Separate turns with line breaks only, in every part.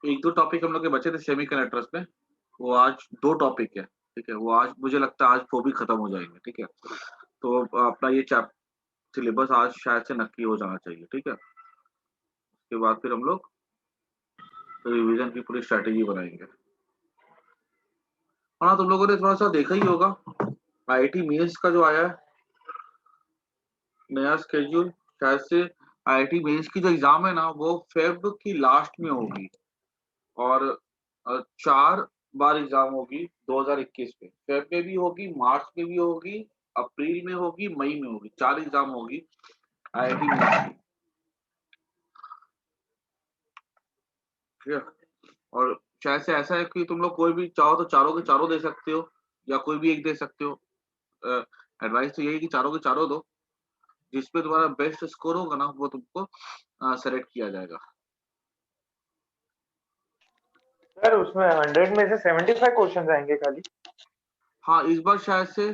एक दो टॉपिक हम लोग के बचे थे सेमीकंडक्टर्स में, वो आज 2 टॉपिक है, ठीक है? वो आज मुझे लगता है आज वो भी खत्म हो जाएँगे, ठीक है? तो अपना ये चैप सिलेबस आज शायद से नक्की हो जाना चाहिए, ठीक है? उसके बाद फिर हम लोग रिवीजन की पूरी स्ट्रैटेजी बनाएँगे। हाँ, तुम लोगों ने थोड़ा-सा देखा ही होगा, आईआईटी मेंस का जो आया है, नया शेड्यूल, शायद से आईआईटी मेंस की जो एग्ज़ाम है ना, वो फ़ेब की लास्ट में होगी और 4 बार एग्ज़ाम होगी 2021 में। फ़ेब में भी होगी, मार्च में भी होगी, अप्रैल में होगी, मई में होगी, 4 एग्ज़ाम होगी आईआईटी मेंस की, ठीक है? और शायद से ऐसा है कि तुम लोग कोई भी चाहो तो चारों के चारों दे सकते हो या कोई भी एक दे सकते हो। अ, एडवाइस तो यही है कि चारों के चारों दो, जिसपे तुम्हारा बेस्ट स्कोर होगा ना, वो तुमको सेलेक्ट किया जाएगा।
सर उसमें 100 में से 75 क्वेश्चन आएंगे खाली।
हाँ, इस बार शायद से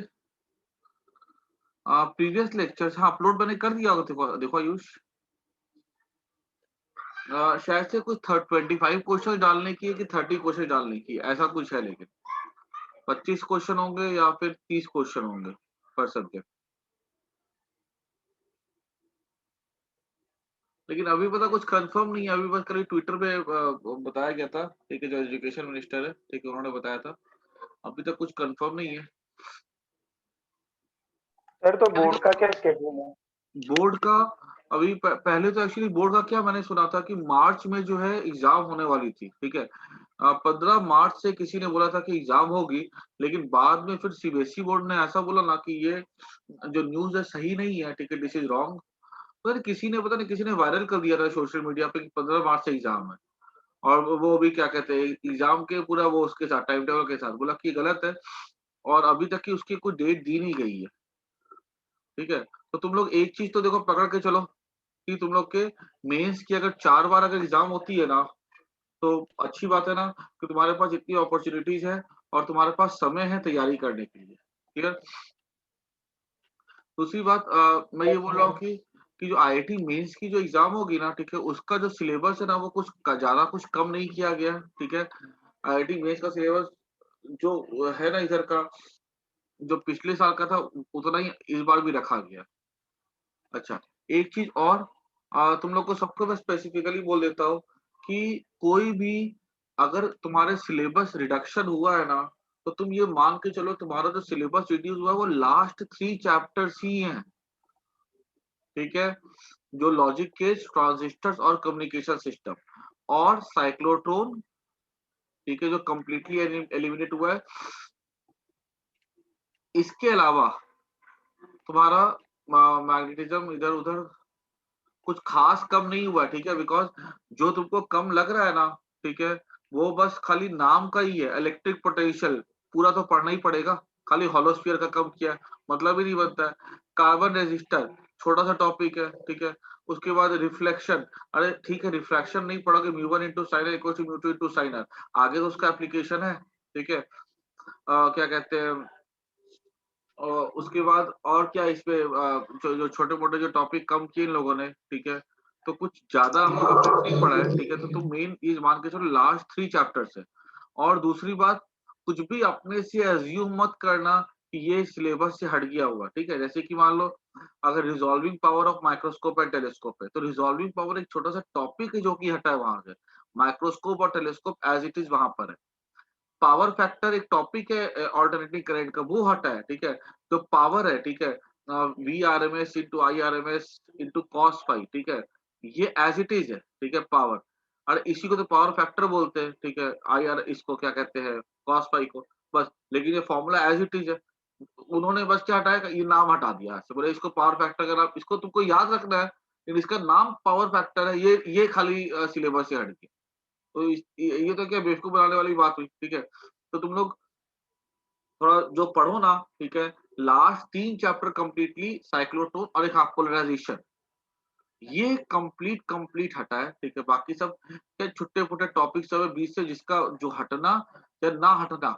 प्रीवियस लेक्चर्स हाँ, अपलोड मैंने कर दिया होगा, देखो देखो आयुष। शायद से कुछ 25 क्वेश्चन डालने की है कि 30 क्वेश्चन डालने की है, ऐसा कुछ है लेकिन। 25 क्वेश्चन होंगे या फिर 30 क्वेश्चन होंगे पर सब्जेक्ट। लेकिन अभी पता कुछ कंफर्म नहीं है, अभी बस कल ट्विटर पे बताया गया था, ठीक है, जो एजुकेशन मिनिस्टर है, ठीक है, उन्होंने बताया था। अभी तक कुछ कंफर्म नहीं है।
सर तो बोर्ड का क्या स्केड्यूल है?
बोर्ड का अभी पहले तो एक्चुअली बोर्ड का क्या मैंने सुना था कि मार्च में जो है एग्जाम होने वाली थी, ठीक है? 15 मार्च से किसी ने बोला था कि एग्जाम होगी, लेकिन बाद में फिर सीबीएसई बोर्ड ने ऐसा बोला ना कि ये जो न्यूज़ है सही नहीं है, ठीक है, दिस इज रॉन्ग। तो किसी ने पता नहीं किसी ने वायरल कर दिया था सोशल मीडिया पे कि 15 मार्च से एग्जाम है। और वो भी क्या कहते हैं एग्जाम के पूरा वो उसके साथ टाइम टेबल के साथ बोला कि ये गलत है और अभी तक की उसकी कोई डेट दी नहीं गई है, ठीक है? तो तुम लोग एक चीज़ तो देखो पकड़ के चलो कि तुम लोग के मेंस की अगर 4 बार अगर एग्जाम होती है ना, तो अच्छी बात है ना कि तुम्हारे पास इतनी अपॉर्च्युनिटीज़ है और तुम्हारे पास समय है तैयारी करने के लिए, ठीक है? दूसरी बात मैं ये बोल रहा हूँ कि जो आईआईटी मेंस की जो एग्जाम होगी ना, ठीक है, उसका जो सिलेबस है ना वो कुछ ज़्यादा कुछ कम नहीं किया गया है, ठीक है? आईआईटी मेंस का सिलेबस जो है ना इधर का, जो पिछले साल का था उतना ही इस बार भी रखा गया। अच्छा, एक चीज़ और तुम लोग को सबको मैं स्पेसिफिकली बोल देता हूँ कि कोई भी अगर तुम्हारे सिलेबस रिडक्शन हुआ है ना, तो तुम ये मान के चलो तुम्हारा जो सिलेबस रिड्यूस हुआ है वो लास्ट 3 चैप्टर्स ही हैं, ठीक है? जो लॉजिक केज, ट्रांजिस्टर्स और कम्युनिकेशन सिस्टम और साइक्लोट्रॉन, ठीक है, जो कंप्लीटली एलिमिनेट हुआ है। इसके अलावा तुम्हारा मैग्नेटिज्म इधर-उधर कुछ खास कम नहीं हुआ है, ठीक है? बिकॉज़ जो तुमको कम लग रहा है ना, ठीक है? वो बस खाली नाम का ही है, इलेक्ट्रिक पोटेंशियल, पूरा तो पढ़ना ही पड़ेगा, खाली हॉलोस्फीयर का कम किया है, मतलब ही नहीं बनता है। कार्बन रेज़िस्टर, छोटा-सा टॉपिक है, ठीक है? उसके बाद रिफ्लेक्शन, अरे ठीक है, रिफ्रैक्शन नहीं पढ़ोगे, mu one into sine r equals to mu two into sine r, आगे तो उसका एप्लीकेशन है, ठीक है? क्या कहते हैं उसके बाद और क्या इसमें जो छोटे-मोटे जो टॉपिक कम किए इन लोगों ने, ठीक है? तो कुछ ज़्यादा हमको इफेक्ट नहीं पड़ा है, ठीक है? तो तुम मेन चीज़ मान के चलो लास्ट 3 चैप्टर्स है। और दूसरी बात, कुछ भी अपने से अज़्यूम मत करना कि ये सिलेबस से हट गया होगा, ठीक है? जैसे कि मान लो अगर resolving power of microscope and telescope है, तो रिज़ॉल्विंग पावर एक छोटा-सा टॉपिक है जो कि हटा है वहाँ से। माइक्रोस्कोप और टेलीस्कोप एज़ इट इज़ वहाँ पर है। पावर फैक्टर एक टॉपिक है अल्टरनेटिंग करंट का, वो हटा है, ठीक है? जो पावर है, ठीक है? VRMS into IRMS into cos phi, ठीक है? ये एज़ इट इज़ है, ठीक है? पावर और इसी को तो पावर फैक्टर बोलते हैं, ठीक है? आईआर इसको क्या कहते हैं, कॉस फाई को, बस। लेकिन ये फॉर्मूला एज़ इट इज़ है। उन्होंने बस क्या हटाया, ये नाम हटा दिया ऐसे बोले इसको पावर फैक्टर का नाम, इसको तुमको याद रखना है, लेकिन इसका नाम पावर फैक्टर है, ये खाली सिलेबस से हट गया। तो ये तो क्या बेवकूफ बनाने वाली बात हुई, ठीक है? तो तुम लोग थोड़ा जो पढ़ो ना, ठीक है? लास्ट 3 चैप्टर कंप्लीटली साइक्लोट्रॉन और एक हाँ, पोलराइजेशन, ये कंप्लीट हटा है, ठीक है? बाकी सब क्या छुट्टे-फुट्टे टॉपिक सब है बीच से, जिसका जो हटना या ना हटना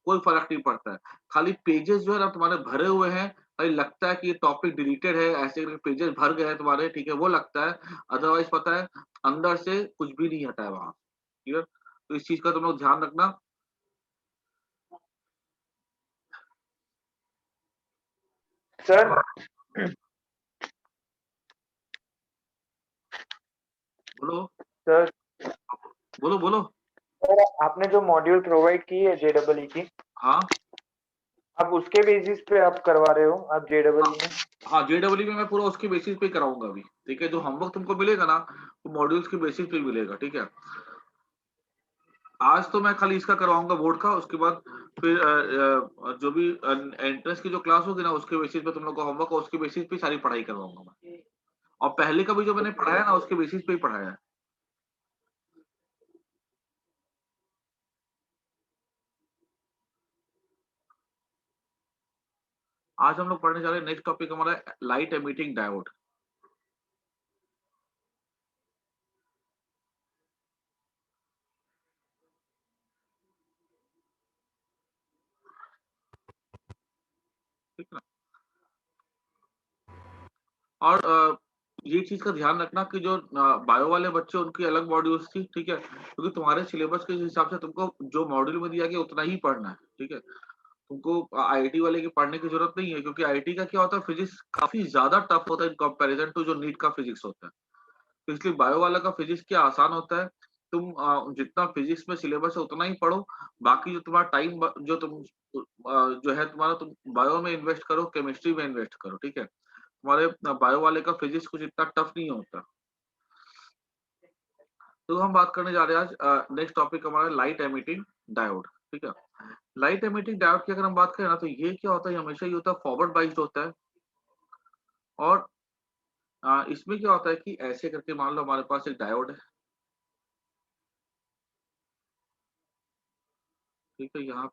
कोई फ़र्क नहीं पड़ता है। खाली पेजेज़ जो है ना तुम्हारे भरे हुए हैं, खाली लगता है कि ये टॉपिक डिलीटेड है, ऐसे करके पेजेज़ भर गए हैं तुम्हारे, ठीक है? वो लगता है, अदरवाइज़ पता है अंदर से कुछ भी नहीं हटा है वहाँ। क्लियर? तो इस चीज का तुम लोग ध्यान रखना।
सर
बोलो
सर
बोलो बोलो।
सर आपने जो मॉड्यूल प्रोवाइड की है जेडबलई की,
हाँ
आप उसके बेसिस पे आप करवा रहे हो आप
हाँ
जेडबलई में?
हाँ, जेडब्ल्यू में मैं पूरा उसके बेसिस पे कराऊंगा अभी, ठीक है? जो होमवर्क तुमको मिलेगा ना, वो मॉड्यूल्स के बेसिस पे मिलेगा, ठीक है? आज तो मैं खाली इसका करवाऊंगा बोर्ड का, उसके बाद फिर जो भी एंट्रेंस की जो क्लास होगी ना, उसके बेसिस पे तुम लोग का होमवर्क, उसके बेसिस पे सारी पढ़ाई करवाऊंगा मैं। और पहले का भी जो मैंने पढ़ाया ना, उसके बेसिस पे ही पढ़ाया है। आज हम लोग पढ़ने जा रहे हैं, नेक्स्ट टॉपिक हमारा लाइट एमिटिंग डायोड। ठीक है ना? और ये चीज का ध्यान रखना कि जो बायो वाले बच्चे, उनकी अलग मॉड्यूल्स थी, ठीक है? क्योंकि तुम्हारे सिलेबस के हिसाब से तुमको जो मॉड्यूल में दिया गया उतना ही पढ़ना है, ठीक है? तुमको आईआईटी वाले की पढ़ने की जरूरत नहीं है, क्योंकि आईआईटी का क्या होता है, फिजिक्स काफी ज्यादा टफ होता है इन कंपैरिजन टू जो नीट का फिजिक्स होता है। तो इसलिए बायो वाला का फिजिक्स क्या आसान होता है। तुम जितना फिजिक्स में सिलेबस है उतना ही पढ़ो। बाकी जो तुम्हारा टाइम जो तुम जो है तुम्हारा, तुम बायो में इन्वेस्ट करो, केमिस्ट्री में इन्वेस्ट करो, ठीक है? तुम्हारे बायो वाले का फिजिक्स कुछ इतना टफ नहीं होता। तो हम बात करने जा रहे हैं आज, नेक्स्ट टॉपिक हमारा लाइट एमिटिंग डायोड, ठीक है? लाइट एमिटिंग डायोड की अगर हम बात करें ना, तो ये क्या होता है, हमेशा ये होता है फॉरवर्ड बाइस्ड होता है। और इसमें क्या होता है कि ऐसे करके मान लो हमारे पास एक डायोड है, ठीक है? यहाँ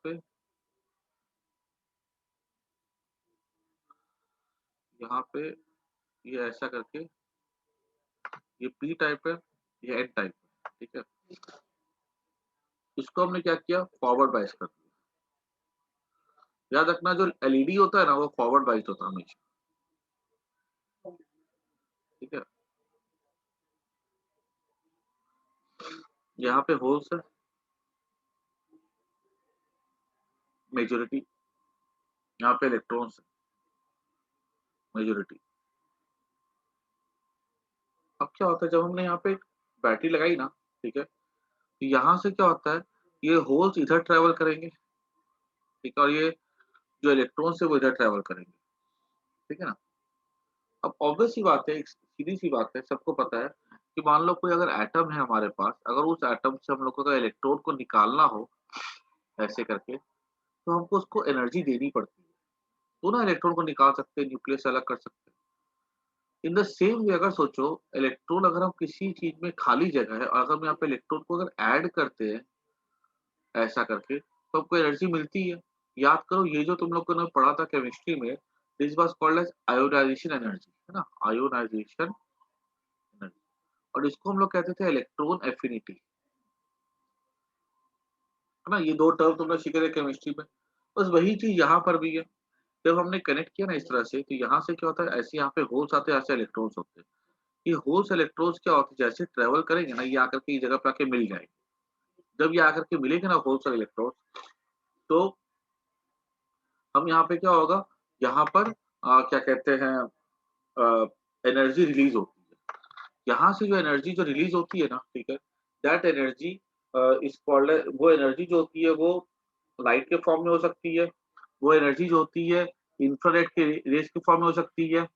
पे ये ऐसा करके, ये पी टाइप है, ये एन टाइप है, ठीक है? इसको हमने क्या किया, फॉरवर्ड बाइस कर दिया। याद रखना, जो एलईडी होता है ना, वो फॉरवर्ड बाइस होता है हमेशा, ठीक है? यहाँ पे होल्स है, मेजोरिटी। यहाँ पे इलेक्ट्रॉन्स है, मेजोरिटी। अब क्या होता है, जब हमने यहाँ पे बैटरी लगाई ना, ठीक है? तो यहाँ से क्या होता है, ये होल्स इधर ट्रेवल करेंगे, ठीक है? और ये जो इलेक्ट्रॉन्स है वो इधर ट्रेवल करेंगे, ठीक है ना? अब ऑब्वियस सी बात है, एक सीधी सी बात है, सबको पता है कि मान लो कोई अगर एटम है हमारे पास, अगर उस एटम से हम लोग को अगर इलेक्ट्रॉन को निकालना हो ऐसे करके, तो हमको उसको एनर्जी देनी पड़ती है, तो ना इलेक्ट्रॉन को निकाल सकते हैं, न्यूक्लियस से अलग कर सकते हैं। इन द सेम वे अगर सोचो, इलेक्ट्रॉन अगर हम किसी चीज में खाली जगह है, और अगर हम यहाँ पे इलेक्ट्रॉन को अगर ऐड करते हैं ऐसा करके, तो आपको एनर्जी मिलती है। याद करो, ये जो तुम लोग को ने पढ़ा था केमिस्ट्री में, this was called as ionisation energy, है ना? Ionisation energy. और इसको हम लोग कहते थे इलेक्ट्रॉन एफिनिटी, है ना? ये दो टर्म तुमने सीखे थे केमिस्ट्री में। बस वही चीज यहाँ पर भी है। जब हमने कनेक्ट किया ना इस तरह से, तो यहाँ से क्या होता है, ऐसे यहाँ पे होल्स आते हैं, ऐसे इलेक्ट्रॉन्स होते हैं। ये होल्स इलेक्ट्रॉन्स क्या होते हैं, जैसे ट्रेवल करेंगे ना, ये आकर के इस जगह पे आके मिल जाएंगे। जब ये आकर के मिलेंगे ना होल्स और इलेक्ट्रॉन्स, तो हम यहाँ पे क्या होगा, यहाँ पर क्या कहते हैं, एनर्जी रिलीज होती है। यहाँ से जो एनर्जी जो रिलीज होती है ना, ठीक है? दैट एनर्जी इज कॉल्ड, वो एनर्जी जो होती है वो लाइट के फॉर्म में हो सकती है, वो एनर्जी जो होती है इंफ्रारेड के रेस के फॉर्म में हो सकती है।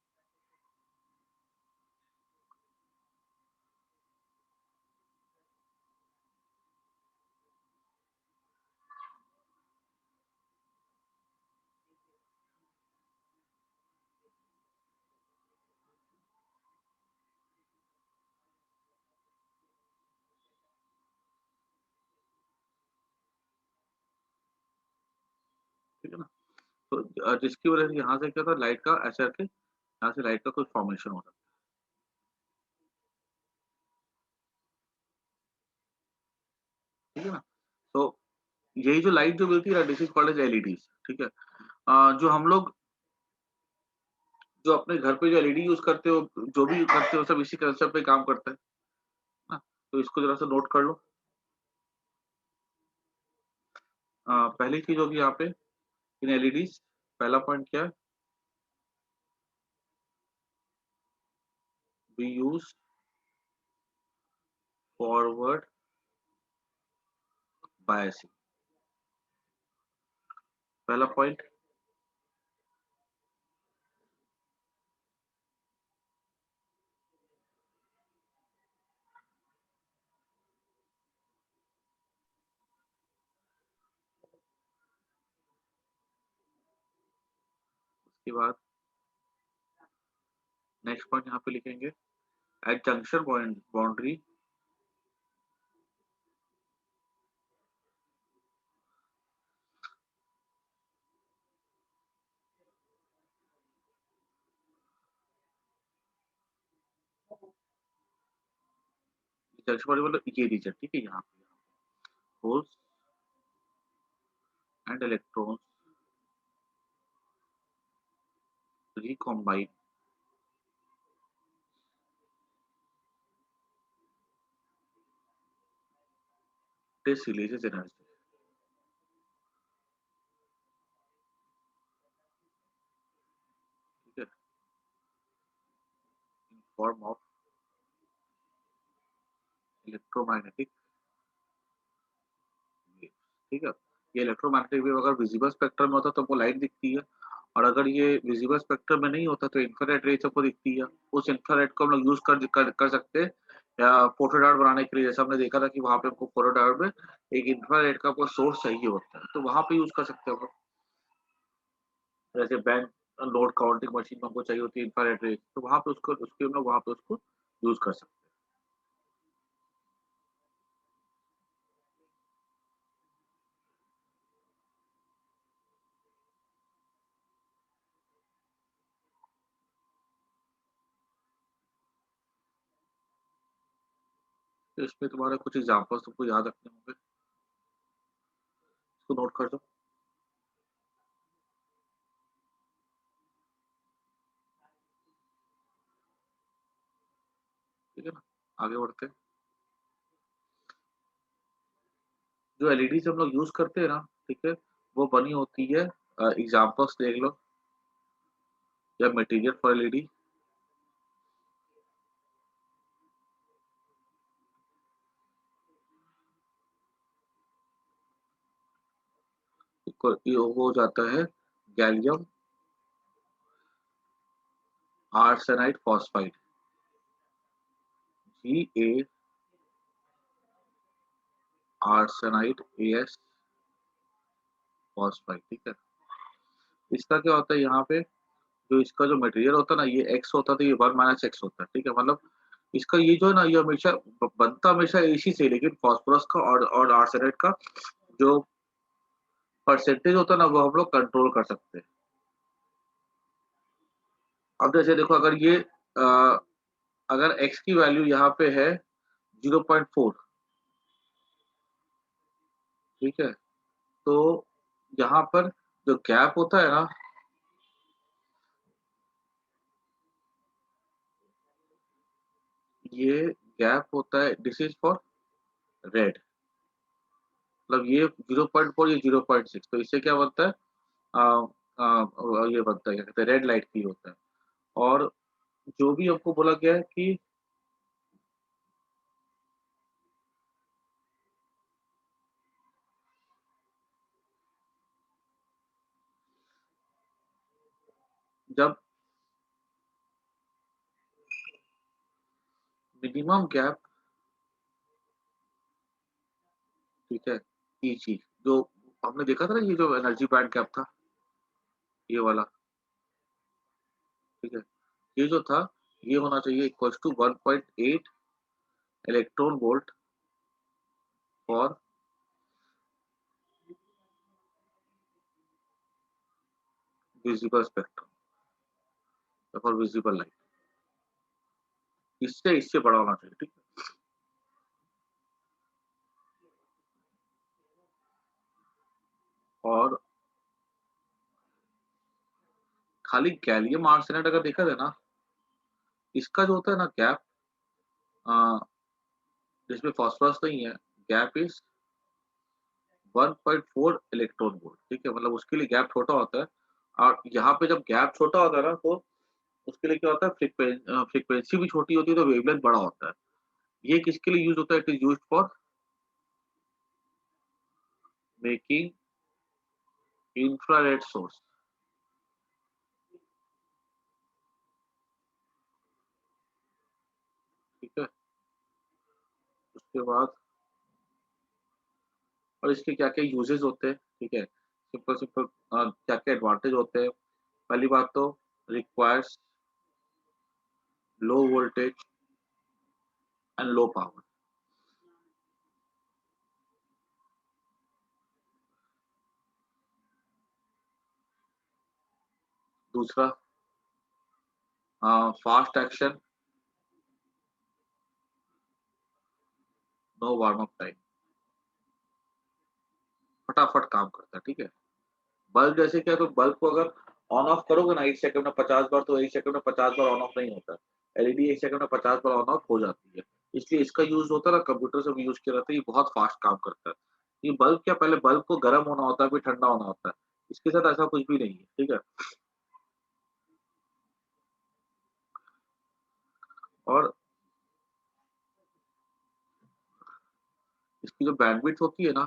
ठीक है ना? तो जिसकी वजह से यहाँ से क्या था, लाइट का ऐसे करके यहाँ से लाइट का कुछ फॉर्मेशन हो रहा है, ठीक है ना? तो यही जो लाइट जो मिलती है, this is called as LED, ठीक है? जो हम लोग जो अपने घर पे जो एलईडी यूज करते हो, जो भी करते हो, सब इसी कंसेप्ट पे काम करता है ना? तो इसको जरा सा नोट कर लो। पहली चीज होगी यहाँ पे इन एलईडीज, पहला पॉइंट क्या है, वी यूज फॉरवर्ड बायसिंग, पहला पॉइंट। उसके बाद नेक्स्ट पॉइंट यहाँ पे लिखेंगे at junction boundary junction boundary मतलब ये रीजन, ठीक है, यहाँ पे holes and electrons recombine this releases energy, ठीक है, in form of electromagnetic waves, ठीक है। ये इलेक्ट्रोमैग्नेटिक वेव अगर विजिबल स्पेक्ट्रम में होता तो वो लाइट दिखती है, और अगर ये विजिबल स्पेक्ट्रम में नहीं होता तो इंफ्रारेड रेज आपको दिखती है। उस इंफ्रारेड को हम लोग यूज कर सकते हैं या फोटो डायोड बनाने के लिए, जैसे हमने देखा था कि वहां पे हमको फोटो डायोड में एक इंफ्रारेड का आपको सोर्स चाहिए होता है, तो वहां पे यूज कर सकते हो। जैसे बैंक लोड काउंटिंग मशीन में हमको चाहिए होती है इंफ्रारेड रेज, तो वहां पे उसके हम लोग वहां पे उसको यूज कर सकते हैं। तो इसमें तुम्हारे कुछ एग्जांपल्स तुमको याद रखने होंगे, इसको नोट कर दो, ठीक है ना। आगे बढ़ते हैं। जो एलईडी हम लोग यूज करते हैं ना, ठीक है, वो बनी होती है, एग्जांपल्स देख लो, या मटेरियल फॉर एलईडी, ये हो जाता है गैलियम आर्सेनाइड फॉस्फाइड, जी ए आर्सेनाइड एस फॉस्फाइड, ठीक है। इसका क्या होता है यहाँ पे, जो इसका जो मटेरियल होता है ना, ये एक्स होता है तो ये 1 - एक्स होता है, ठीक है। मतलब इसका ये जो है ना, ये हमेशा बनता हमेशा इसी से, लेकिन फास्फोरस का और आर्सेनाइड का जो परसेंटेज होता है ना, वो हम लोग कंट्रोल कर सकते हैं। अब जैसे देखो, अगर ये अगर x की वैल्यू यहाँ पे है 0.4, ठीक है, तो यहाँ पर जो गैप होता है ना, ये गैप होता है, दिस इज फॉर रेड, मतलब ये 0.4, ये 0.6, तो इससे क्या बनता है, आ, ये बनता है, क्या कहते हैं, रेड लाइट की होता है। और जो भी हमको बोला गया है कि जब मिनिमम गैप, ठीक है, ईजी, जो हमने देखा था ना, ये जो एनर्जी बैंड गैप था, ये वाला, ठीक है, ये जो था, ये होना चाहिए equals to 1.8 electron volt for visible spectrum, for visible light, इससे इससे बड़ा होना चाहिए, ठीक है। और खाली गैलियम आर्सेनाइड अगर देखा जाए ना, इसका जो होता है ना गैप, जिसमें फास्फोरस नहीं है, गैप इज 1.4 इलेक्ट्रॉन वोल्ट, ठीक है? मतलब उसके लिए गैप छोटा होता है और यहाँ पे जब गैप छोटा होता है ना, तो उसके लिए क्या होता है, फ्रीक्वेंसी भी छोटी होती है, तो वेवलेंथ बड़ा होता है। ये किसके लिए यूज़ होता है? It is used for making infrared source, ठीक है? उसके बाद और इसके क्या-क्या यूजेस होते हैं, ठीक है? सिंपल सिंपल क्या-क्या एडवांटेज होते हैं? पहली बात तो requires low voltage and low power. दूसरा fast action, no warm up time, फटाफट काम करता है, ठीक है? बल्ब जैसे क्या, तो बल्ब को अगर ऑन ऑफ करोगे ना 1 सेकंड में 50 बार, तो 1 सेकंड में 50 बार ऑन ऑफ नहीं होता है। एलईडी 1 सेकंड में 50 बार ऑन ऑफ हो जाती है। इसलिए इसका यूज़ होता है ना, कंप्यूटर से भी यूज़ किया जाता है, ये बहुत फास्ट काम करता है। ये बल्ब क्या, पहले बल्ब को गर्म होना होता है, फिर ठंडा होना होता है। इसके साथ ऐसा कुछ भी नहीं है, ठीक है? और इसकी जो बैंडविड्थ होती है ना,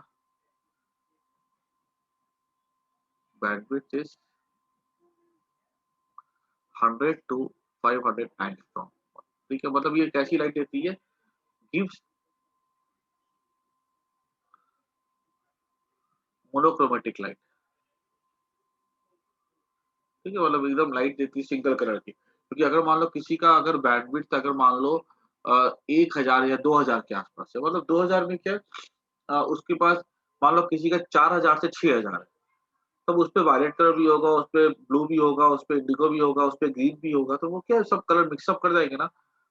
बैंडविड्थ इज़ 100 टू 500 एंगस्ट्रॉम, ठीक है? मतलब ये कैसी लाइट देती है? गिव्स मोनोक्रोमैटिक लाइट, ठीक है? मतलब एकदम लाइट देती है सिंगल कलर की। क्योंकि अगर मान लो किसी का अगर बैंडविड्थ अगर मान लो 1000 या 2000 के आस-पास है, मतलब 2000 में क्या है, उसके पास मान लो किसी का 4000 से 6000 है, तब उसपे वायलेट कलर भी होगा, उसपे ब्लू भी होगा, उसपे इंडिगो भी होगा, उसपे ग्रीन भी होगा, तो वो क्या है, सब कलर मिक्स अप कर जाएँगे ना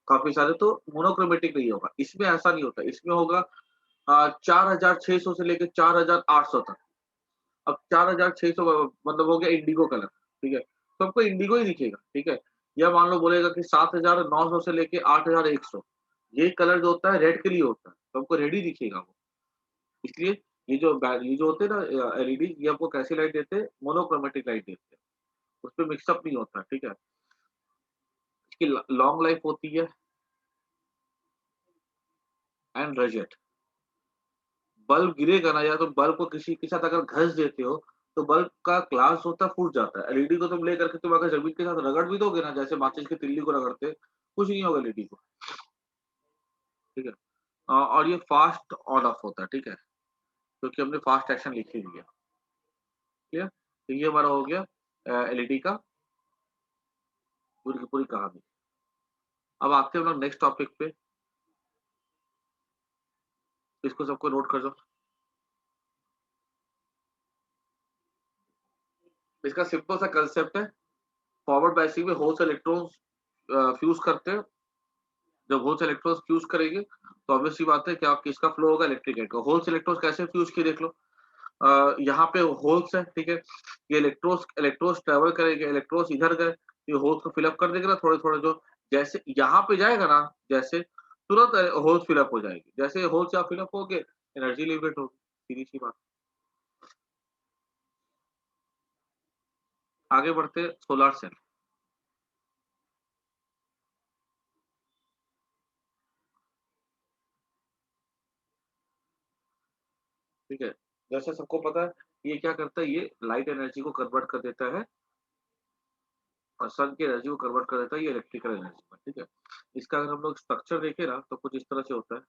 काफ़ी सारे, तो मोनोक्रोमैटिक नहीं होगा। इसमें ऐसा नहीं होता, इसमें होगा 4600 से लेके 4800 तक। अब 4600 मतलब हो गया इंडिगो कलर, ठीक है? तो आपको इंडिगो ही दिखेगा, ठीक है? या मान लो बोलेगा कि 7900 से लेके 8100, ये कलर जो होता है रेड के लिए होता है, तो आपको रेड ही दिखेगा वो। इसलिए ये जो होते हैं ना एलईडी, ये आपको कैसी लाइट देते हैं? मोनोक्रोमैटिक लाइट देते हैं। उसपे मिक्स अप नहीं होता, ठीक है? इसकी लॉन्ग लाइफ होती है एंड रजेट। बल्ब गिरेगा ना, या तो बल्ब को किसी के साथ अगर घस देते हो, तो बल्ब का ग्लास होता है फूट जाता है। एलईडी को तुम लेकर के तुम अगर ज़मीन के साथ रगड़ भी दोगे ना, जैसे माचिस की तिल्ली को रगड़ते हैं, कुछ नहीं होगा एलईडी को, ठीक है? और ये फास्ट ऑन ऑफ होता है, ठीक है? क्योंकि हमने फास्ट एक्शन लिख ही दिया, क्लियर? तो ये हमारा हो गया एलईडी का पूरी की पूरी कहानी। अब आते हैं हम लोग नेक्स्ट टॉपिक पे, इसको सबको नोट कर लो। इसका सिंपल सा कांसेप्ट है, फॉरवर्ड बायसिंग में होल्स इलेक्ट्रॉन्स फ्यूज़ करते हैं। जब होल्स इलेक्ट्रॉन्स फ्यूज़ करेंगे, तो ऑब्वियस सी बात है कि आप किसका फ्लो होगा? इलेक्ट्रिक करंट का। होल्स इलेक्ट्रॉन्स कैसे फ्यूज़ किए देख लो। यहाँ पे होल्स है, ठीक है? ये इलेक्ट्रॉन्स इलेक्ट्रॉन्स ट्रैवल करेंगे, इलेक्ट्रॉन्स इधर गए, ये होल्स को फिल अप कर देंगे ना थोड़े-थोड़े, जो जैसे यहाँ पे जाएगा ना, जैसे तुरंत होल्स फिल अप हो जाएगी। जैसे होल्स यहाँ फिल अप हो गए, एनर्जी लिबरेट होगी, सीधी-सी बात। आगे बढ़ते हैं सोलर सेल, ठीक है? जैसे सबको पता है, ये क्या करता है? ये लाइट एनर्जी को कन्वर्ट कर देता है और सन की एनर्जी को कन्वर्ट कर देता है ये इलेक्ट्रिकल एनर्जी में, ठीक है? इसका अगर हम लोग स्ट्रक्चर देखें ना, तो कुछ इस तरह से होता है।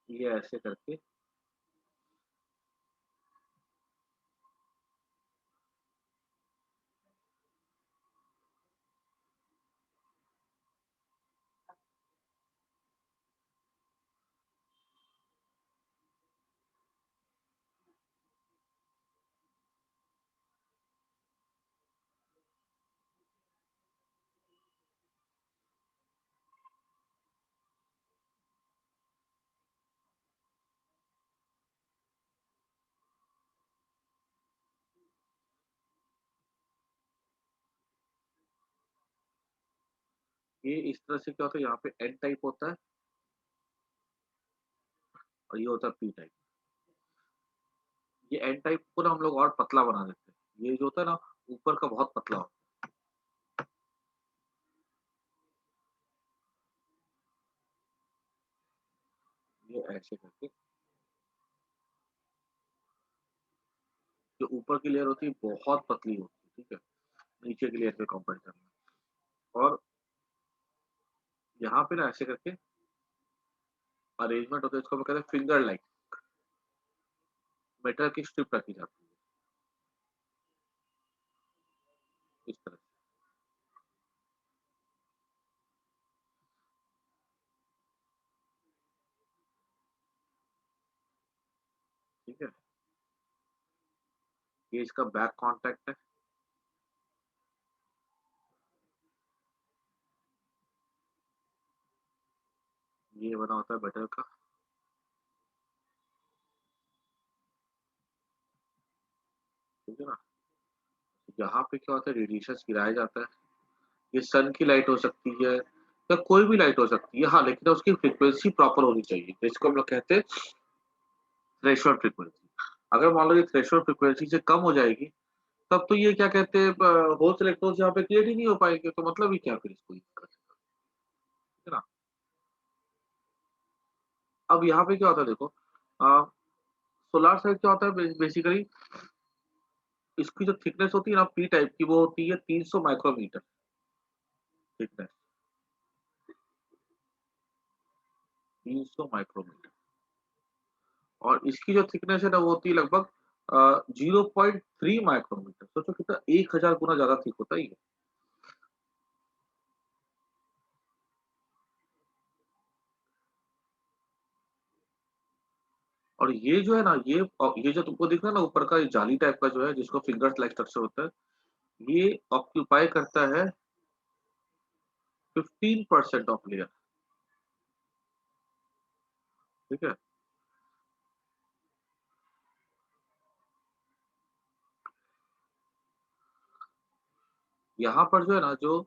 ये ऐसे करके ये इस तरह से क्या होता है, यहाँ पे एन टाइप होता है और ये होता है पी टाइप। ये एन टाइप को ना हम लोग और पतला बना देते हैं। ये जो होता है ना ऊपर का बहुत पतला होता है। ये ऐसे करके जो ऊपर की लेयर होती है बहुत पतली होती है, ठीक है, नीचे की लेयर पे कंपेयर करना। और यहाँ पे ना ऐसे करके अरेंजमेंट होता है, इसको हम कहते हैं फिंगर लाइक, मेटल की स्ट्रिप रखी जाती है इस तरह से, ठीक है। ये इसका बैक कॉन्टैक्ट है। ये बना होता है मेटल का, ठीक है ना। यहाँ पे क्या होता है, रेडिएशन गिराया जाता है। ये सन की लाइट हो सकती है या कोई भी लाइट हो सकती है, हाँ, लेकिन उसकी फ्रीक्वेंसी प्रॉपर होनी चाहिए, जिसको हम लोग कहते हैं थ्रेशोल्ड फ्रीक्वेंसी। अगर मान लो ये थ्रेशोल्ड फ्रीक्वेंसी से कम हो जाएगी, तब तो ये क्या कहते हैं, होल्स इलेक्ट्रॉन्स यहाँ पे क्रिएट ही नहीं हो पाएंगे, तो मतलब ही क्या फिर इसको use करने का, है ना। अब यहाँ पे क्या होता है देखो, सोलार सेल क्या होता है बेसिकली, इसकी जो थिकनेस होती है ना पी टाइप की, वो होती है 300 माइक्रोमीटर थिकनेस, 300 माइक्रोमीटर। और इसकी जो थिकनेस है ना वो होती है लगभग 0.3 माइक्रोमीटर। सोचो कितना, 1000 गुना ज्यादा थिक होता है ये। और ये जो है ना, ये जो तुमको दिख रहा है ना ऊपर का, ये जाली टाइप का जो है, जिसको फिंगर्स लाइक स्ट्रक्चर होता है, ये ऑक्यूपाई करता है 15% ऑफ लेयर, ठीक है। यहाँ पर जो है ना, जो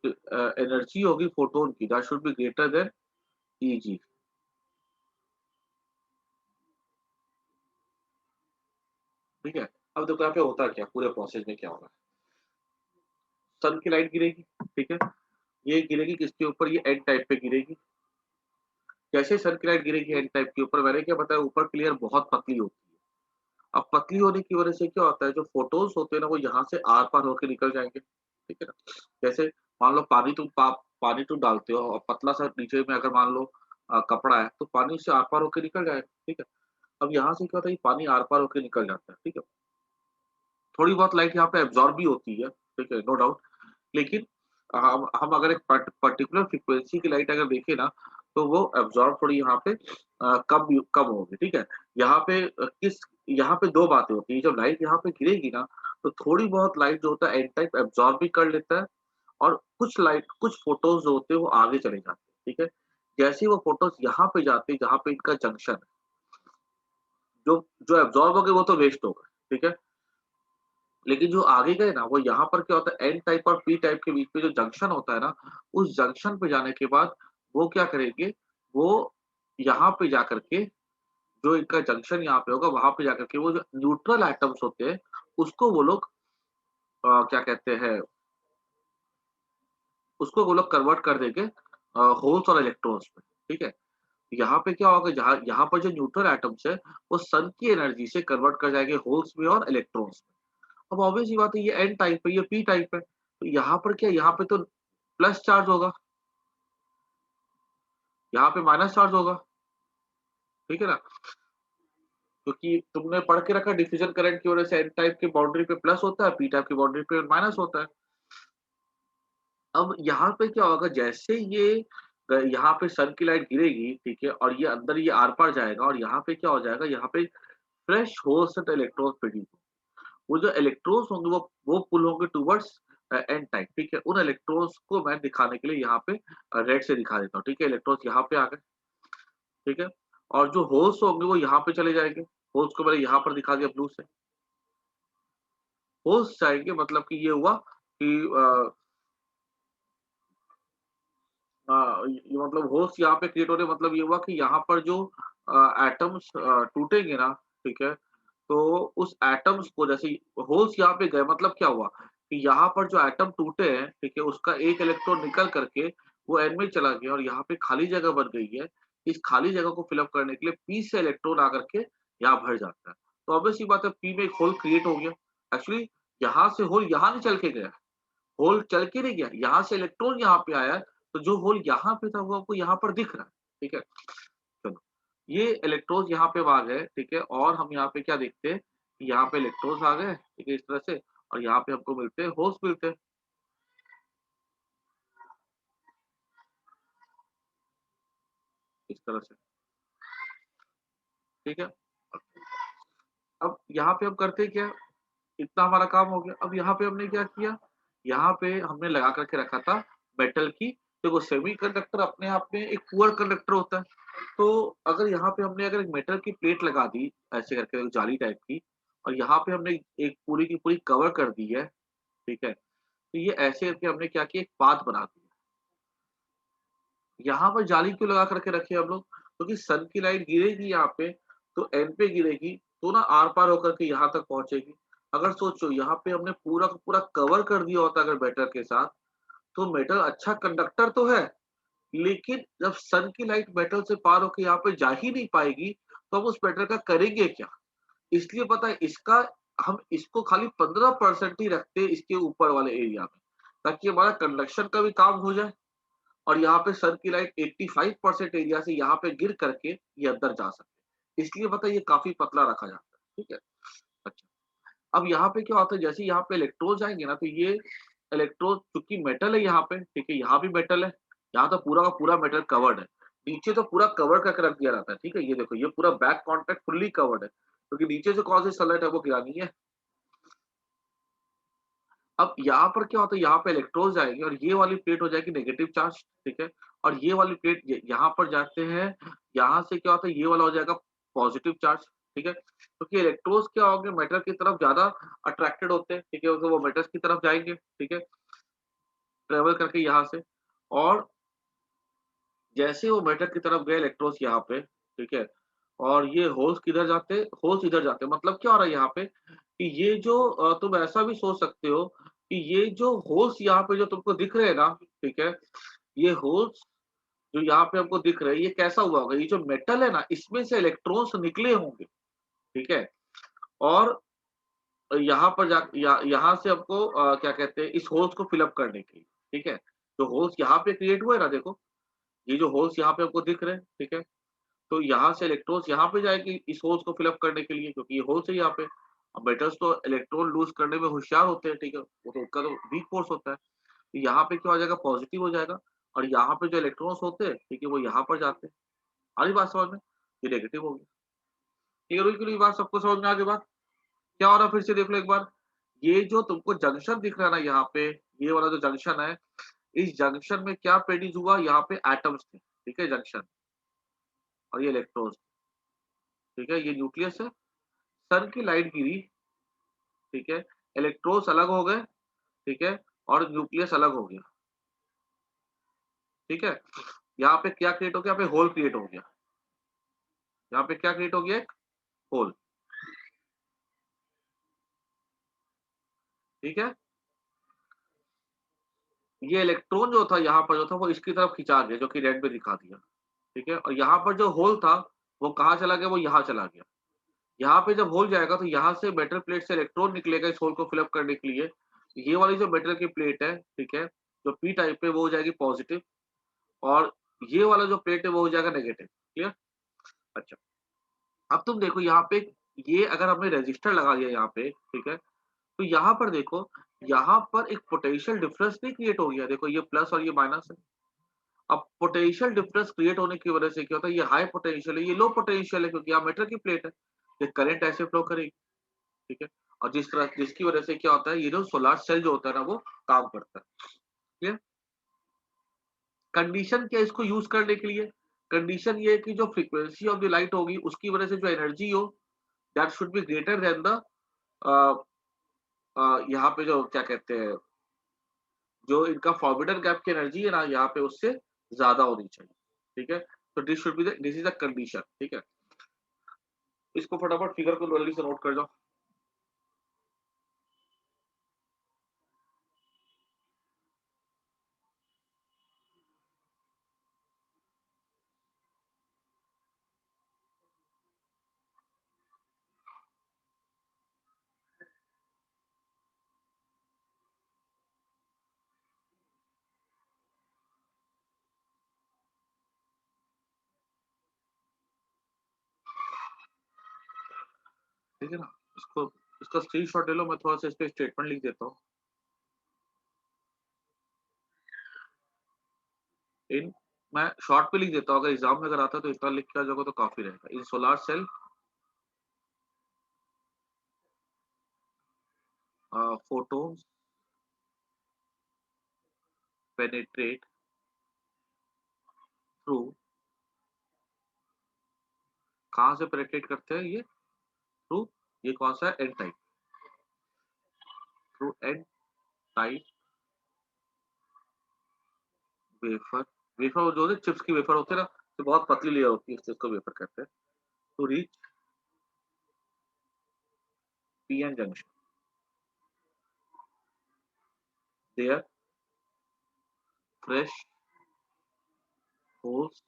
एनर्जी होगी फोटोन की, that should be greater than easy, ठीक है। अब देखो यहाँ पे होता क्या, पूरे प्रोसेस में क्या होगा, सन की लाइट गिरेगी, ठीक है, ये गिरेगी किसके ऊपर, ये एन टाइप पे गिरेगी। जैसे सन की लाइट गिरेगी एन टाइप के ऊपर, मैंने क्या बताया, ऊपर की लेयर बहुत पतली होती है। अब पतली होने की वजह से क्या होता है, जो फोटोन्स होते हैं ना वो यहाँ से आर पार होकर निकल जाएंगे, ठीक है ना। जैसे मान लो पानी तुम डालते हो और पतला सा नीचे में अगर मान लो कपड़ा है, तो पानी उससे आर पार होकर निकल जाएगा, ठीक है। अब यहाँ से क्या होता है, ये पानी आर पार होकर निकल जाता है, ठीक है। थोड़ी बहुत लाइट यहाँ पे एब्जॉर्ब भी होती है, ठीक है, नो डाउट। लेकिन हम अगर एक पर्टिकुलर फ्रीक्वेंसी की लाइट अगर देखें ना, तो वो एब्जॉर्ब थोड़ी यहाँ पे कम होगी, ठीक है। यहाँ पे यहाँ पे दो बातें होती है, जब लाइट यहाँ पे गिरेगी ना, तो थोड़ी बहुत लाइट जो होता है एन टाइप एब्जॉर्ब भी कर लेता है, और कुछ फोटोज जो होते हैं वो आगे चले जाते हैं, ठीक है। जैसे ही वो फोटोज यहाँ पे जाते हैं जहाँ पे इनका जंक्शन है, जो जो एब्जॉर्ब हो गए वो तो वेस्ट हो गए, ठीक है। लेकिन जो आगे गए ना, वो यहाँ पर क्या होता है, एन टाइप और पी टाइप के बीच में जो जंक्शन होता है ना, उस जंक्शन पे जाने के बाद वो क्या करेंगे, वो यहाँ पे जाकर के, जो इनका जंक्शन यहाँ पे होगा, वहां पे जाकर के वो जो न्यूट्रल एटम्स होते हैं, उसको वो लोग क्या कहते हैं, उसको वो लोग कन्वर्ट कर देंगे होल्स और इलेक्ट्रॉन्स में, ठीक है। यहाँ पे क्या होगा, जहाँ यहाँ पर जो न्यूट्रल एटम्स है, वो सन की एनर्जी से कन्वर्ट कर जाएंगे होल्स में और इलेक्ट्रॉन्स में। अब ऑब्वियस सी बात है, ये एन टाइप है, ये पी टाइप है, तो यहाँ पर क्या, यहाँ पे तो प्लस चार्ज होगा, यहाँ पे माइनस चार्ज होगा, ठीक है ना। क्योंकि तुमने पढ़ के रखा, डिफ्यूजन करंट की वजह से एन टाइप की बाउंड्री पे प्लस होता है, पी टाइप की बाउंड्री पे माइनस होता है। अब यहाँ पे क्या होगा, जैसे ये यहाँ पे सन की लाइट गिरेगी, ठीक है, और ये अंदर ये आर पार जाएगा, और यहाँ पे क्या हो जाएगा, यहाँ पे fresh holes and electron produce, वो जो इलेक्ट्रॉन्स होंगे वो पुल होंगे टुवर्ड्स एन टाइप, ठीक है। उन इलेक्ट्रॉन्स को मैं दिखाने के लिए यहाँ पे रेड से दिखा देता हूँ, ठीक है। इलेक्ट्रॉन्स यहाँ पे आ गए, ठीक है। और जो होल्स होंगे वो यहाँ पे चले जाएंगे, होल्स को मैंने यहाँ पर दिखा दिया ब्लू से। होल्स जाएंगे मतलब कि ये हुआ कि ये मतलब होल्स यहाँ पे क्रिएट हो रहे हैं, मतलब ये हुआ कि यहाँ पर जो एटम्स टूटेंगे ना, ठीक है? तो उस एटम्स को जैसे होल्स यहाँ पे गए, मतलब क्या हुआ कि यहाँ पर जो एटम टूटे हैं, ठीक है? उसका एक इलेक्ट्रॉन निकल करके वो एन में चला गया और यहाँ पे खाली जगह बन गई है। इस खाली जगह को फिल अप करने के लिए पी से इलेक्ट्रॉन आकर के यहाँ भर जाता है। तो ऑब्वियस सी बात है, पी में एक होल क्रिएट हो गया। एक्चुअली यहाँ से होल यहाँ नहीं चल के गया, होल चल के नहीं गया, यहाँ से इलेक्ट्रॉन यहाँ पे आया, तो जो होल यहाँ पे था वो आपको यहाँ पर दिख रहा है, ठीक है? चलो, ये इलेक्ट्रॉन्स यहाँ पे आ गए, ठीक है? और हम यहाँ पे क्या देखते हैं कि यहाँ पे इलेक्ट्रॉन्स आ गए, ठीक है? इस तरह से, और यहाँ पे हमको मिलते हैं होल्स मिलते हैं, इस तरह से, ठीक है? अब यहाँ पे हम करते क्या, इतना हमारा काम हो गया। अब यहाँ पे हमने क्या किया, यहाँ पे हमने लगा करके रखा था मेटल की, देखो सेमीकंडक्टर अपने आप में एक पुअर कंडक्टर होता है। तो अगर यहाँ पे हमने अगर एक मेटल की प्लेट लगा दी ऐसे करके, एक जाली टाइप की, और यहाँ पे हमने एक पूरी की पूरी कवर कर दी है, ठीक है? तो ये ऐसे करके हमने क्या किया, एक पाथ बना दिया। यहाँ पर जाली क्यों लगा करके रखे हम लोग? क्योंकि सन की लाइट गिरेगी यहाँ पे, तो एन पे गिरेगी, तो ना आर-पार होकर के यहाँ तक पहुँचेगी। अगर सोचो यहाँ पे हमने पूरा का पूरा कवर कर दिया होता अगर मेटल के साथ, तो मेटल अच्छा कंडक्टर तो है, लेकिन जब सन की लाइट मेटल से पार होके यहाँ पे जा ही नहीं पाएगी, तो हम उस मेटल का करेंगे क्या? इसलिए पता है इसका, हम इसको खाली 15% ही रखते हैं इसके ऊपर वाले एरिया में, ताकि हमारा कंडक्शन का भी काम हो जाए और यहाँ पे सन की लाइट 85% एरिया से यहाँ पे गिर करके ये अंदर जा सके। इसलिए पता है ये काफ़ी पतला रखा जाता है, ठीक है? अच्छा, अब यहाँ पे क्या होता है, जैसे ही यहाँ पे इलेक्ट्रॉन्स आएँगे ना, तो ये इलेक्ट्रॉन चूँकि मेटल है यहाँ पे, ठीक है? यहाँ भी मेटल है, यहाँ तो पूरा का पूरा मेटल कवर्ड है। नीचे तो पूरा कवर करके रख दिया रहता है, ठीक है? ये देखो, ये पूरा बैक कॉन्टैक्ट फुल्ली कवर्ड है, क्योंकि नीचे से कौन सी सनलाइट है वो गिरानी है। अब यहाँ पर क्या होता है, यहाँ पे इलेक्ट्रॉन्स आएँगे और ये वाली प्लेट हो जाएगी नेगेटिव चार्ज, ठीक है? और ये वाली प्लेट यहाँ पर जाते हैं, यहाँ से क्या होता है, ये वाला हो जाएगा पॉजिटिव चार्ज, ठीक है? क्योंकि इलेक्ट्रॉन्स क्या होंगे, मेटल की तरफ ज़्यादा अट्रैक्टेड होते हैं, ठीक है? तो वो मेटल्स की तरफ जाएँगे, ठीक है? ट्रैवल करके यहाँ से, और जैसे वो मेटल की तरफ गए इलेक्ट्रॉन्स यहाँ पे, ठीक है? और ये होल्स किधर जाते हैं? होल्स इधर जाते हैं। मतलब क्या हो रहा है यहाँ पे कि ये जो तुम ऐसा भी सोच सकते हो कि ये जो होल्स यहाँ पे जो तुमको दिख रहे हैं ना, ठीक है? ये होल्स जो यहाँ पे हमको दिख रहे हैं, ये कैसा हुआ होगा? ये जो मेटल है ना, इसमें से इलेक्ट्रॉन्स निकले होंगे, ठीक है? और यहाँ पर जा यहाँ से हमको क्या कहते हैं, इस होल्स को फिल अप करने के लिए, ठीक है? तो होल्स यहाँ पे क्रिएट हुए ना, देखो, ये जो होल्स यहाँ पे हमको दिख रहे हैं, ठीक है? तो यहाँ से इलेक्ट्रॉन्स यहाँ पे जाएगी इस होल्स को फिल अप करने के लिए, क्योंकि ये होल्स है यहाँ पे। अब मेटल्स तो इलेक्ट्रॉन लूज़ करने में होशियार होते हैं, ठीक है? वो तो उनका तो वीक फोर्स होता है। तो यहाँ पे क्या हो जाएगा, पॉजिटिव हो जाएगा, और यहाँ पे जो इलेक्ट्रॉन्स होते हैं, ठीक है, वो यहाँ पर जाते हैं। आ रही बात समझ में? ये नेगेटिव हो गया। क्लियर हुई कि नहीं बात, सबको समझ में आ गई बात? क्या हो रहा है फिर से देख लो एक बार। ये जो तुमको जंक्शन दिख रहा है ना यहाँ पे, ये वाला जो जंक्शन है, इस जंक्शन में क्या प्रोड्यूस हुआ, यहाँ पे एटम्स थे, ठीक है, जंक्शन, और ये इलेक्ट्रॉन्स, ठीक है, ये न्यूक्लियस है। सन की लाइट गिरी, ठीक है, इलेक्ट्रॉन्स अलग हो गए, ठीक है, और न्यूक्लियस अलग हो गया, ठीक है। यहाँ पे क्या क्रिएट हो गया, यहाँ पे होल क्रिएट हो गया, यहाँ पे क्या क्रिएट हो गया, एक होल, ठीक है। ये इलेक्ट्रॉन जो था यहाँ पर जो था वो इसकी तरफ खिंचा गया, जो कि रेड में दिखा दिया, ठीक है, और यहाँ पर जो होल था वो कहाँ चला गया, वो यहाँ चला गया। यहाँ पे जब होल जाएगा तो यहाँ से मेटल प्लेट से इलेक्ट्रॉन निकलेगा इस होल को फिल अप करने के लिए। ये वाली जो मेटल की प्लेट है, ठीक है, जो पी टाइप है वो हो जाएगी पॉजिटिव, और ये वाला जो प्लेट है वो हो जाएगा नेगेटिव। क्लियर? अच्छा, अब तुम देखो यहाँ पे, ये अगर हमने रेजिस्टर लगा दिया यहाँ पे, ठीक है, तो यहाँ पर देखो, यहाँ पर एक पोटेंशियल डिफरेंस नहीं क्रिएट हो गया, देखो ये प्लस और ये माइनस है। अब पोटेंशियल डिफरेंस क्रिएट होने की वजह से क्या होता है, ये हाई पोटेंशियल है, ये लो पोटेंशियल है, क्योंकि यहाँ मेटल की प्लेट है, ये करंट ऐसे फ्लो करेगी, ठीक है, और जिसकी वजह से क्या होता है, ये जो सोलर सेल जो होता है ना वो काम करता है। क्लियर? कंडीशन क्या है इसको यूज करने के लिए? कंडीशन ये है कि जो फ्रीक्वेंसी ऑफ द लाइट होगी उसकी वजह से जो एनर्जी हो, that should be greater than the यहाँ पे जो क्या कहते हैं, जो इनका फॉरबिडन गैप की एनर्जी है ना यहाँ पे, उससे ज्यादा होनी चाहिए, ठीक है। तो दिस इज अ कंडीशन, ठीक है। इसको फटाफट फिगर को जल्दी से नोट कर जाओ। ठीक है ना। इसको इसका स्क्रीनशॉट ले लो, मैं थोड़ा सा इस पे स्टेटमेंट लिख देता हूँ। इन मैं शॉर्ट पे लिख देता हूँ, अगर एग्जाम में अगर आता है तो इतना लिख के आ जाओगे तो काफी रहेगा। In solar cell photons penetrate through, कहाँ से पेनिट्रेट करते हैं ये? थ्रू, ये कौन सा है? N type, through N type wafer. Wafer जो होते हैं चिप्स की वेफर होते हैं ना, तो बहुत पतली लेयर होती है, इसलिए इसको वेफर कहते हैं। To reach PN junction, there fresh holes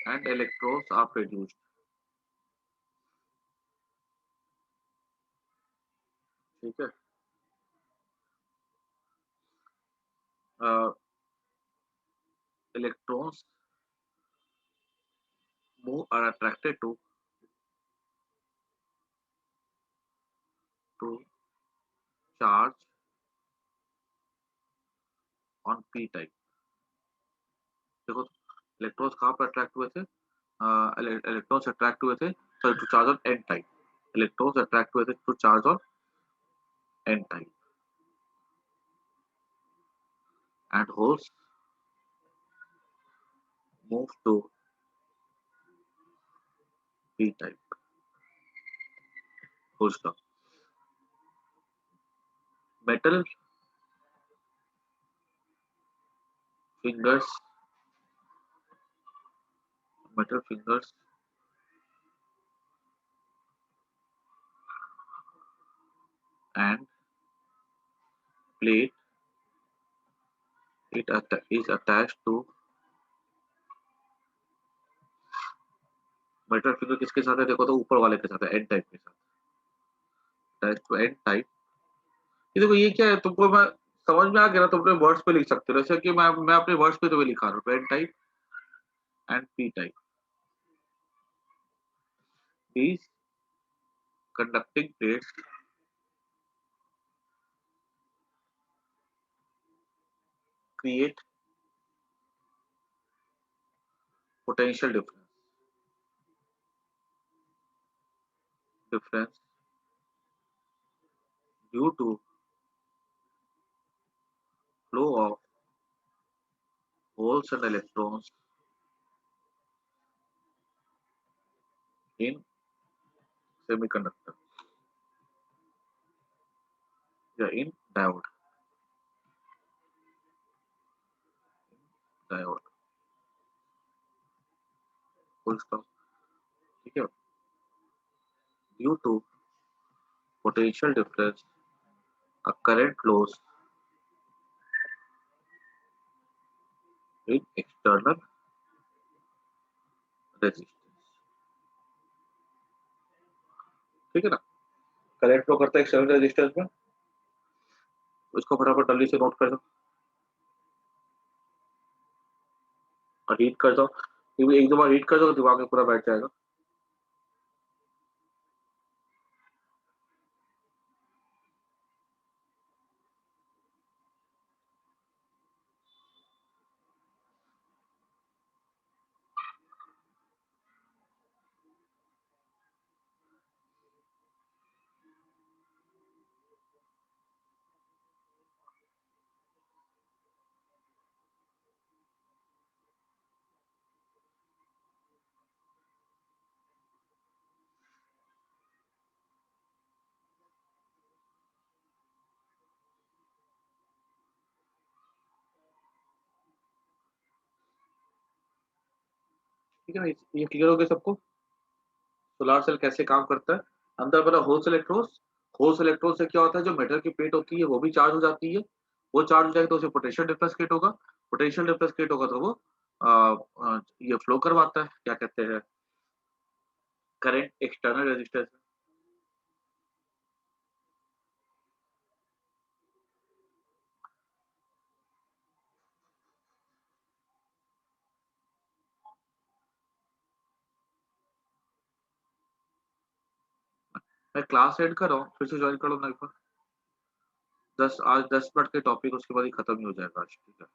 and electrodes are produced, ठीक है। Electrons move are attracted to charge on P type. देखो इलेक्ट्रॉन्स कहाँ पर अट्रैक्ट हुए थे? इलेक्ट्रॉन्स अट्रैक्ट हुए थे, sorry, to charge on N type. Electrons attract हुए थे to charge on N type, and holes move to P type. होल्स का metal fingers metal fingers and plate is attached to metal finger किसके साथ है? देखो तो ऊपर वाले के साथ है, एन टाइप के साथ, अटैच टू एन टाइप। ये देखो ये क्या है, तुमको मैं समझ में आ गया ना, तुम अपने वर्ड्स पे लिख सकते हो, जैसे कि मैं अपने वर्ड्स पे तुम्हें लिखा रहा हूँ, N type and P type. these conducting plates create potential difference due to flow of holes and electrons in semiconductor या in diode full stop, ठीक है। due to potential difference a current flows in external resistance, ठीक है ना। Current flow करता है external resistance में, इसको फटाफट जल्दी से नोट कर दो और रीड कर दो, क्योंकि एक दो बार रीड कर दो तो दिमाग में पूरा बैठ जाएगा। ठीक है ना? ये क्लियर हो गया सबको? सोलर सेल कैसे काम करता है? अंदर बना होल्स इलेक्ट्रॉन से क्या होता है, जो मेटल की प्लेट होती है वो भी चार्ज हो जाती है। वो चार्ज हो जाएगी तो उसे पोटेंशियल डिफरेंस क्रिएट होगा। पोटेंशियल डिफरेंस क्रिएट होगा तो वो ये फ्लो करवाता है, क्या कहते हैं, करंट एक्सटर्नल रेजिस्टेंस। मैं क्लास एंड कर रहा हूँ, फिर से जॉइन कर लो ना एक बार। 10 आज 10 मिनट के टॉपिक, उसके बाद ही खत्म ही हो जाएगा आज, ठीक है?